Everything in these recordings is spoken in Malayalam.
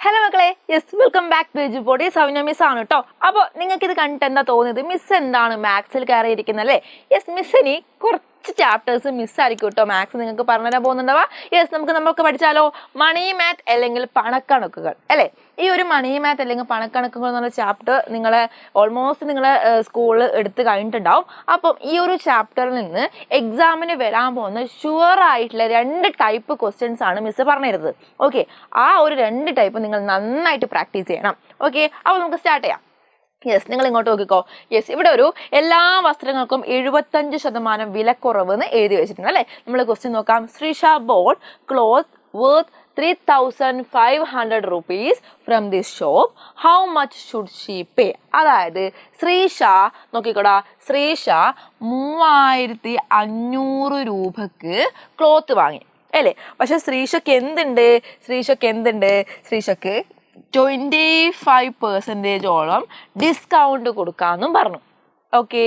ഹലോ മക്കളെ, യെസ് വെൽക്കം ബാക്ക് ടു എജുപോഡി. സൗമ്യ മിസ് ആണ് കേട്ടോ. അപ്പോൾ നിങ്ങൾക്ക് ഇത് കണ്ടിട്ട് എന്താ തോന്നിയത്? മിസ് എന്താണ് മാത്സിൽ കയറിയിരിക്കുന്നത് അല്ലേ? യെസ്, മിസ്സിനി കുറച്ച് ചാപ്റ്റേഴ്സ് മിസ്സായിരിക്കും കേട്ടോ മാത്സ് നിങ്ങൾക്ക് പറഞ്ഞുതരാൻ പോകുന്നുണ്ടാവുക. യെസ്, നമുക്ക് പഠിച്ചാലോ? മണി മാത്ത് അല്ലെങ്കിൽ പണക്കണക്കുകൾ അല്ലേ? ഈ ഒരു മണി മാത്ത് അല്ലെങ്കിൽ പണക്കണക്കുകൾ എന്നുള്ള ചാപ്റ്റർ നിങ്ങളെ ഓൾമോസ്റ്റ് നിങ്ങളെ സ്കൂളിൽ എടുത്ത് കഴിഞ്ഞിട്ടുണ്ടാവും. അപ്പം ഈ ഒരു ചാപ്റ്ററിൽ നിന്ന് എക്സാമിന് വരാൻ പോകുന്ന ഷുവർ ആയിട്ടുള്ള 2 ടൈപ്പ് ക്വസ്റ്റ്യൻസ് ആണ് മിസ് പറഞ്ഞിരുന്നത്. ഓക്കെ, ആ ഒരു 2 ടൈപ്പ് നിങ്ങൾ നന്നായിട്ട് പ്രാക്ടീസ് ചെയ്യണം. ഓക്കെ, അപ്പോൾ നമുക്ക് സ്റ്റാർട്ട് ചെയ്യാം. യെസ്, നിങ്ങൾ ഇങ്ങോട്ട് നോക്കിക്കോ. യെസ്, ഇവിടെ ഒരു എല്ലാ വസ്ത്രങ്ങൾക്കും 75% വിലക്കുറവ് എന്ന് എഴുതി വെച്ചിട്ടുണ്ട് അല്ലേ? നമ്മൾ ക്വസ്റ്റ്യൻ നോക്കാം. Sreesha bought cloth worth 3,500 rupees from this shop. How much should she pay? അതായത് ശ്രീഷ നോക്കിക്കോടാ, ശ്രീഷ 3,500 രൂപക്ക് ക്ലോത്ത് വാങ്ങി അല്ലേ? പക്ഷെ ശ്രീഷക്ക് എന്തുണ്ട്? ശ്രീഷക്ക് 25% ഡിസ്കൗണ്ട് കൊടുക്കാമെന്നും പറഞ്ഞു. ഓക്കെ,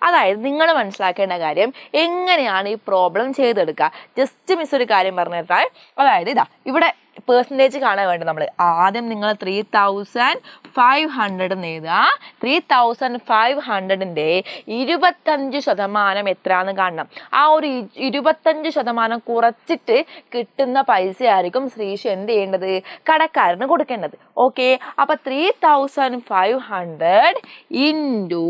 അതായത് നിങ്ങൾ മനസ്സിലാക്കേണ്ട കാര്യം എങ്ങനെയാണ് ഈ പ്രോബ്ലം ചെയ്തെടുക്കുക. ജസ്റ്റ് മിസ് ഒരു കാര്യം പറഞ്ഞു തരാം. അതായത് ഇതാ ഇവിടെ പെർസെൻറ്റേജ് കാണാൻ വേണ്ടി നമ്മൾ ആദ്യം നിങ്ങൾ 3,500 എഴുതുക. 3,500ൻ്റെ 25% എത്രയാണെന്ന് കാണണം. ആ ഒരു 25% കുറച്ചിട്ട് കിട്ടുന്ന പൈസ ആയിരിക്കും ശ്രീഷ എന്ത് ചെയ്യേണ്ടത്? കടക്കാരന് കൊടുക്കേണ്ടത്. ഓക്കെ, അപ്പം 3,500 ഇൻറ്റു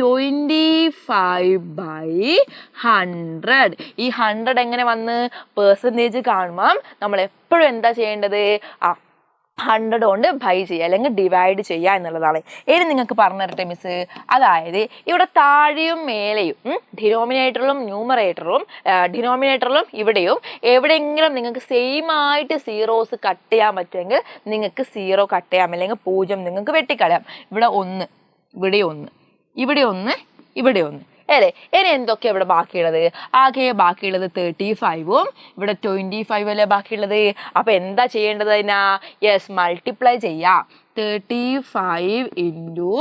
25/100. ഈ 100 എങ്ങനെ വന്ന് പെർസെൻറ്റേജ് കാണുമ്പം നമ്മൾ എപ്പോഴും എന്താ ചെയ്യേണ്ടത്? 100 കൊണ്ട് ബൈ ചെയ്യുക അല്ലെങ്കിൽ ഡിവൈഡ് ചെയ്യുക എന്നുള്ളതാണ്. ഇനി നിങ്ങൾക്ക് പറഞ്ഞു തരട്ടെ മിസ്. അതായത് ഇവിടെ താഴെയും മേലെയും ഡിനോമിനേറ്ററിലും ഇവിടെയും എവിടെയെങ്കിലും നിങ്ങൾക്ക് സെയിം ആയിട്ട് സീറോസ് കട്ട് ചെയ്യാൻ പറ്റുമെങ്കിൽ നിങ്ങൾക്ക് 0 കട്ട് ചെയ്യാം, അല്ലെങ്കിൽ 0 നിങ്ങൾക്ക് വെട്ടിക്കളയാം. ഇവിടെ 1, ഇവിടെ 1 അല്ലേ? ഇനി എന്തൊക്കെയാണ് ഇവിടെ ബാക്കിയുള്ളത്? ആകെ ബാക്കിയുള്ളത് 35ഉം ഇവിടെ 25 അല്ലേ ബാക്കിയുള്ളത്. അപ്പം എന്താ ചെയ്യേണ്ടത്? അതിനാ യെസ് മൾട്ടിപ്ലൈ ചെയ്യാം. 35 ഇൻറ്റു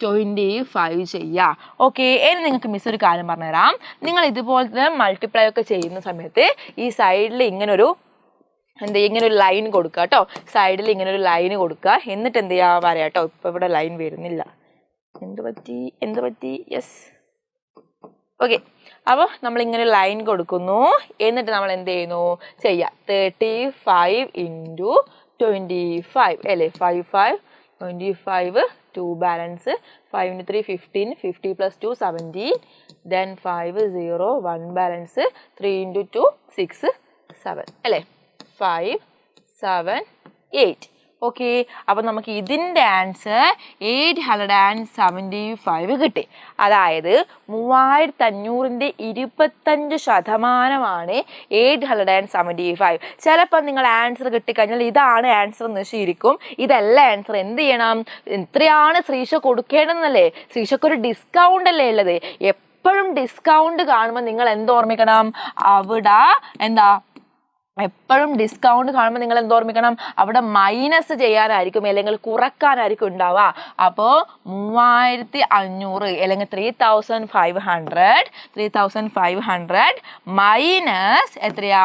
25 ചെയ്യുക. ഓക്കെ, ഇനി നിങ്ങൾക്ക് മിസ് ഒരു കാര്യം പറഞ്ഞുതരാം. നിങ്ങൾ ഇതുപോലത്തെ മൾട്ടിപ്ലൈ ഒക്കെ ചെയ്യുന്ന സമയത്ത് ഈ സൈഡിൽ ഇങ്ങനൊരു ലൈൻ കൊടുക്കുക കേട്ടോ. സൈഡിൽ ഇങ്ങനൊരു ലൈൻ കൊടുക്കുക. എന്നിട്ട് എന്ത് ചെയ്യുക? വരാം കേട്ടോ. ഇപ്പം ഇവിടെ ലൈൻ വരുന്നില്ല. എന്ത് പറ്റി? Yes, okay. അപ്പോൾ നമ്മളിങ്ങനെ ലൈൻ കൊടുക്കുന്നു. എന്നിട്ട് നമ്മൾ എന്ത് ചെയ്യുന്നു? ചെയ്യാം 35 ഇൻറ്റു 25 അല്ലേ? 5 25 2 ബാലൻസ് 5 × 3 15 50 + 2 17 ദെൻ 5 0 1 ബാലൻസ് 3 × 2 6 7 അല്ലേ? 5 7 8. ഓക്കെ, അപ്പം നമുക്ക് ഇതിൻ്റെ ആൻസർ 875 കിട്ടി. അതായത് 3,500ൻ്റെ 25% 875. ചിലപ്പോൾ നിങ്ങൾ ആൻസർ കിട്ടിക്കഴിഞ്ഞാൽ ഇതാണ് ആൻസർ എന്ന് ശരിക്കും ഇതല്ല ആൻസർ. എന്ത് ചെയ്യണം? ഇത്രയാണ് ശ്രീഷ കൊടുക്കേണ്ടതെന്നല്ലേ? ശ്രീഷക്കൊരു ഡിസ്കൗണ്ട് അല്ലേ ഉള്ളത്? എപ്പോഴും ഡിസ്കൗണ്ട് കാണുമ്പോൾ നിങ്ങൾ എന്തോർമ്മിക്കണം? അവിടെ എപ്പോഴും ഡിസ്കൗണ്ട് കാണുമ്പോൾ നിങ്ങൾ എന്തോർമ്മിക്കണം? അവിടെ മൈനസ് ചെയ്യാനായിരിക്കും അല്ലെങ്കിൽ കുറക്കാനായിരിക്കും ഉണ്ടാവുക. അപ്പോൾ 3,500 അല്ലെങ്കിൽ 3,500 മൈനസ് എത്രയാ?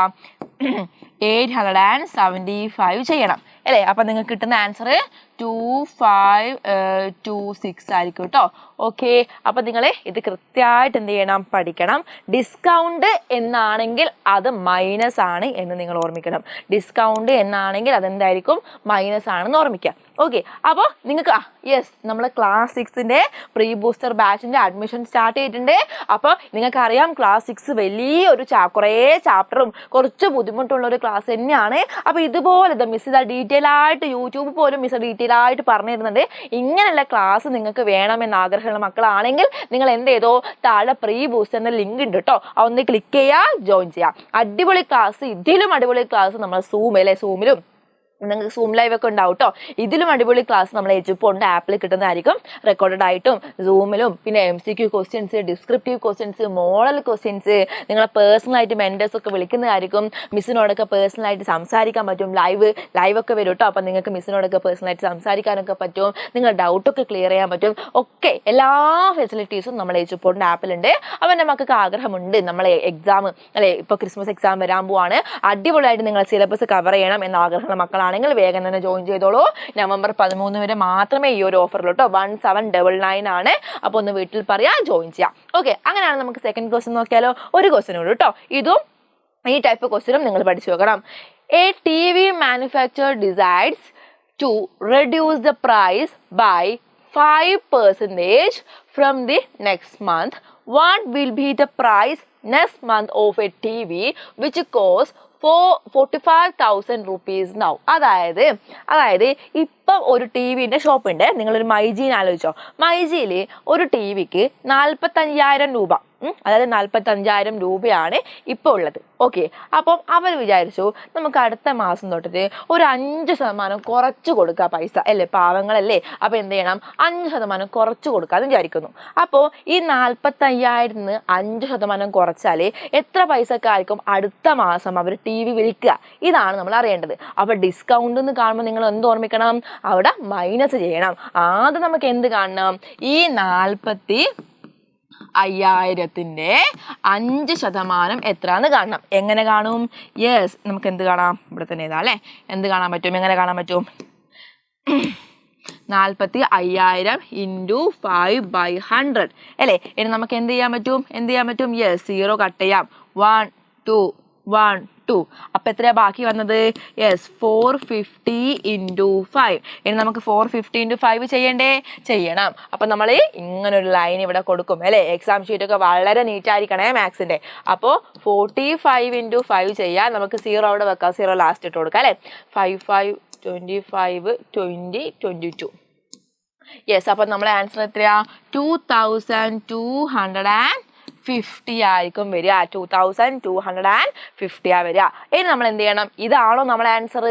875 ചെയ്യണം അല്ലേ? അപ്പം നിങ്ങൾക്ക് കിട്ടുന്ന ആൻസർ 2526 ആയിരിക്കും കേട്ടോ. ഓക്കെ, അപ്പം നിങ്ങൾ ഇത് കൃത്യമായിട്ട് എന്ത് ചെയ്യണം? പഠിക്കണം. ഡിസ്കൗണ്ട് എന്നാണെങ്കിൽ അത് മൈനസ് ആണ് എന്ന് നിങ്ങൾ ഓർമ്മിക്കണം. ഡിസ്കൗണ്ട് എന്നാണെങ്കിൽ അതെന്തായിരിക്കും? മൈനസ് ആണെന്ന് ഓർമ്മിക്കുക. ഓക്കെ, അപ്പോൾ നിങ്ങൾക്ക് യെസ് നമ്മൾ ക്ലാസ് 6ൻ്റെ പ്രീ ബൂസ്റ്റർ ബാച്ചിൻ്റെ അഡ്മിഷൻ സ്റ്റാർട്ട് ചെയ്തിട്ടുണ്ട്. അപ്പോൾ നിങ്ങൾക്കറിയാം ക്ലാസ് 6 വലിയൊരു കുറേ ചാപ്റ്ററും കുറച്ച് ബുദ്ധിമുട്ടുള്ളൊരു ക്ലാസ് തന്നെയാണ്. അപ്പോൾ ഇതുപോലെ മിസ് ഇതാ ഡീറ്റെയിൽ ആയിട്ട് യൂട്യൂബ് പോലും മിസ് ഡീറ്റെയിൽ ആയിട്ട് പറഞ്ഞു തരുന്നുണ്ട്. ഇങ്ങനെയുള്ള ക്ലാസ് നിങ്ങൾക്ക് വേണമെന്ന് ആഗ്രഹമുള്ള മക്കളാണെങ്കിൽ നിങ്ങൾ എന്ത് ചെയ്തോ? താഴെ പ്രീ ബൂസ്റ്ററിൻ്റെ ലിങ്ക് ഉണ്ട് കേട്ടോ. അതൊന്ന് ക്ലിക്ക് ചെയ്യുക, ജോയിൻ ചെയ്യുക. അടിപൊളി ക്ലാസ്, ഇതിലും അടിപൊളി ക്ലാസ് നമ്മൾ സൂമിലും നിങ്ങൾക്ക് സൂം ലൈവ് ഒക്കെ ഉണ്ടാവും കേട്ടോ. ഇതിലും അടിപൊളി ക്ലാസ് നമ്മൾ എജുപോഡിൻ്റെ ആപ്പിൽ കിട്ടുന്നതായിരിക്കും. റെക്കോർഡഡ് ആയിട്ടും സൂമിലും പിന്നെ MCQ questions, descriptive questions, model questions, നിങ്ങളെ പേഴ്സണലായിട്ട് മെൻറ്റേഴ്സൊക്കെ വിളിക്കുന്നതായിരിക്കും. മിസ്സിനോടൊക്കെ പേഴ്സണലായിട്ട് സംസാരിക്കാൻ പറ്റും. ലൈവ് ഒക്കെ വരും കേട്ടോ. അപ്പം നിങ്ങൾക്ക് മിസ്സിനോടൊക്കെ പേഴ്സണലായിട്ട് സംസാരിക്കാനൊക്കെ പറ്റും. നിങ്ങളുടെ ഡൗട്ടൊക്കെ ക്ലിയർ ചെയ്യാൻ പറ്റും. ഒക്കെ എല്ലാ ഫെസിലിറ്റീസും നമ്മൾ എജുപോഡിൻ്റെ ആപ്പിലുണ്ട്. അപ്പം എൻ്റെ മക്കൾക്ക് ആഗ്രഹമുണ്ട് നമ്മളെ എക്സാം അല്ലേ, ഇപ്പോൾ ക്രിസ്മസ് എക്സാം വരാൻ പോവാണ്, അടിപൊളിയായിട്ട് നിങ്ങൾ സിലബസ് കവർ ചെയ്യണം എന്ന ആഗ്രഹമുള്ള മക്കളാണ് ആണെങ്കിൽ വേഗം തന്നെ ജോയിൻ ചെയ്തോളൂ. November 13 വരെ മാത്രമേ ഈ ഒരു ഓഫറുള്ളൂ കേട്ടോ. 1799 ആണ്. അപ്പോൾ ഒന്ന് വീട്ടിൽ പറയാ, ജോയിൻ ചെയ്യാം. ഓക്കെ, അങ്ങനെയാണ് നമുക്ക് സെക്കൻഡ് ക്വസ്റ്റ്യൻ നോക്കിയാലോ. ഒരു ക്വസ്റ്റ്യൻ ഉള്ളൂ കേട്ടോ. ഇതും ഈ ടൈപ്പ് ക്വസ്റ്റ്യനും നിങ്ങൾ പഠിച്ചു വെക്കണം. A TV manufacturer decides to reduce the price by 5% from the next month. What will be the price next month of a TV which costs 45,000 rupees now? അതായത് ഇപ്പം ഒരു ടി വിൻ്റെ ഷോപ്പുണ്ട്. നിങ്ങളൊരു മൈജിന്ന് ആലോചിച്ചോ. മൈജിയിൽ ഒരു ടി വിക്ക് 45,000 രൂപ, അതായത് 45,000 രൂപയാണ് ഇപ്പോൾ ഉള്ളത്. ഓക്കെ, അപ്പം അവർ വിചാരിച്ചു നമുക്ക് അടുത്ത മാസം തൊട്ടിട്ട് ഒരു 5% കുറച്ച് കൊടുക്കുക പൈസ അല്ലേ, പാവങ്ങളല്ലേ. അപ്പോൾ എന്ത് ചെയ്യണം, 5% കുറച്ച് കൊടുക്കാമെന്ന് വിചാരിക്കുന്നു. അപ്പോൾ ഈ 45,000 5% കുറച്ചാൽ എത്ര പൈസക്കാർക്കും അടുത്ത മാസം അവർ ടി വി വിൽക്കുക? ഇതാണ് നമ്മൾ അറിയേണ്ടത്. അപ്പോൾ ഡിസ്കൗണ്ട് എന്ന് കാണുമ്പോൾ നിങ്ങൾ എന്ത് ഓർമ്മിക്കണം, അവിടെ മൈനസ് ചെയ്യണം. ആദ്യം നമുക്ക് എന്ത് കാണണം, ഈ 45,000ന്റെ 5% എത്രയാണെന്ന് കാണണം. എങ്ങനെ കാണും? യെസ്, നമുക്ക് എന്ത് കാണാം, ഇവിടെ തന്നെ ഏതാ അല്ലേ, എന്ത് കാണാൻ പറ്റും, എങ്ങനെ കാണാൻ പറ്റും? 45,000 × 5/100 അല്ലേ. ഇനി നമുക്ക് എന്ത് ചെയ്യാൻ പറ്റും? യെസ്, 0 കട്ട് ചെയ്യാം. 1 2 1 2. അപ്പം എത്രയാ ബാക്കി വന്നത്? യെസ്, 450 × 5. ഇനി നമുക്ക് 450 × 5 ചെയ്യണം. അപ്പം നമ്മൾ ഇങ്ങനൊരു ലൈൻ ഇവിടെ കൊടുക്കും അല്ലേ. എക്സാം ഷീറ്റൊക്കെ വളരെ നീറ്റായിരിക്കണേ മാത്സിൻ്റെ. അപ്പോൾ 45 × 5 ചെയ്യാം. നമുക്ക് 0 അവിടെ വെക്കാം, 0 ലാസ്റ്റ് ഇട്ട് കൊടുക്കാം അല്ലേ. 5 5 25 20 22. യെസ്, അപ്പം നമ്മളെ ആൻസർ എത്രയാ? 2250 ആയിരിക്കും വരിക. 2250 വരിക. ഇനി നമ്മൾ എന്ത് ചെയ്യണം, ഇതാണോ നമ്മളെ ആൻസർ?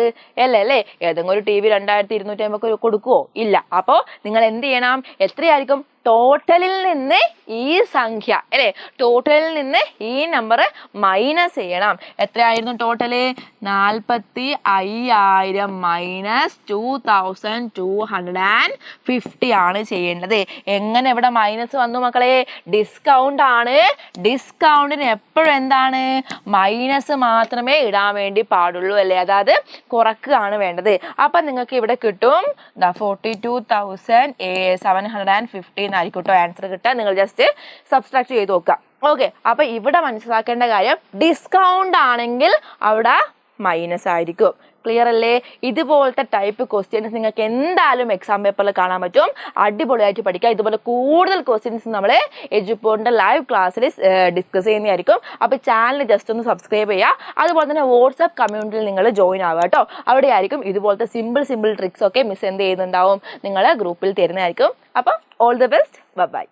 അല്ലേ. ഏതെങ്കിലും ഒരു ടി വി 2250 കൊടുക്കുവോ? ഇല്ല. അപ്പോൾ നിങ്ങൾ എന്ത് ചെയ്യണം, എത്രയായിരിക്കും ടോട്ടലിൽ നിന്ന് ഈ സംഖ്യ അല്ലേ, ടോട്ടലിൽ നിന്ന് ഈ നമ്പർ മൈനസ് ചെയ്യണം. എത്രയായിരുന്നു ടോട്ടല്? 45,000 മൈനസ് 2250 ആണ് ചെയ്യേണ്ടത്. എങ്ങനെ ഇവിടെ മൈനസ് വന്നു മക്കളെ? ഡിസ്കൗണ്ട് ആണ്. ഡിസ്കൗണ്ടിന് എപ്പോഴും എന്താണ്, മൈനസ് മാത്രമേ ഇടാൻ വേണ്ടി പാടുള്ളൂ അല്ലേ, അതായത് കുറക്കുകയാണ് വേണ്ടത്. അപ്പം നിങ്ങൾക്ക് ഇവിടെ കിട്ടും 42,750 ആയിക്കോട്ടോ ആൻസർ കിട്ടുക. നിങ്ങൾ ജസ്റ്റ് സബ്സ്ട്രാക്ട് ചെയ്ത് നോക്കുക. ഓക്കെ, അപ്പൊ ഇവിടെ മനസ്സിലാക്കേണ്ട കാര്യം, ഡിസ്കൗണ്ട് ആണെങ്കിൽ അവിടെ മൈനസ് ആയിരിക്കും. ക്ലിയർ അല്ലേ? ഇതുപോലത്തെ ടൈപ്പ് ക്വസ്റ്റ്യൻസ് നിങ്ങൾക്ക് എന്തായാലും എക്സാം പേപ്പറിൽ കാണാൻ പറ്റും. അടിപൊളിയായിട്ട് പഠിക്കുക. ഇതുപോലെ കൂടുതൽ ക്വസ്റ്റ്യൻസ് നമ്മൾ എജുപോണിന്റെ ലൈവ് ക്ലാസ്സിൽ ഡിസ്കസ് ചെയ്യുന്നതായിരിക്കും. അപ്പോൾ ചാനൽ ജസ്റ്റ് ഒന്ന് സബ്സ്ക്രൈബ് ചെയ്യുക. അതുപോലെ തന്നെ വാട്സ്ആപ്പ് കമ്മ്യൂണിറ്റിയിൽ നിങ്ങൾ ജോയിൻ ആവുക കേട്ടോ. അവിടെ ആയിരിക്കും ഇതുപോലത്തെ സിമ്പിൾ ട്രിക്സ് ഒക്കെ മിസ് എന്ത് ചെയ്യുന്നുണ്ടാവും, നിങ്ങൾ ഗ്രൂപ്പിൽ തരുന്നതായിരിക്കും. അപ്പം ഓൾ ദി ബെസ്റ്റ്, ബൈ.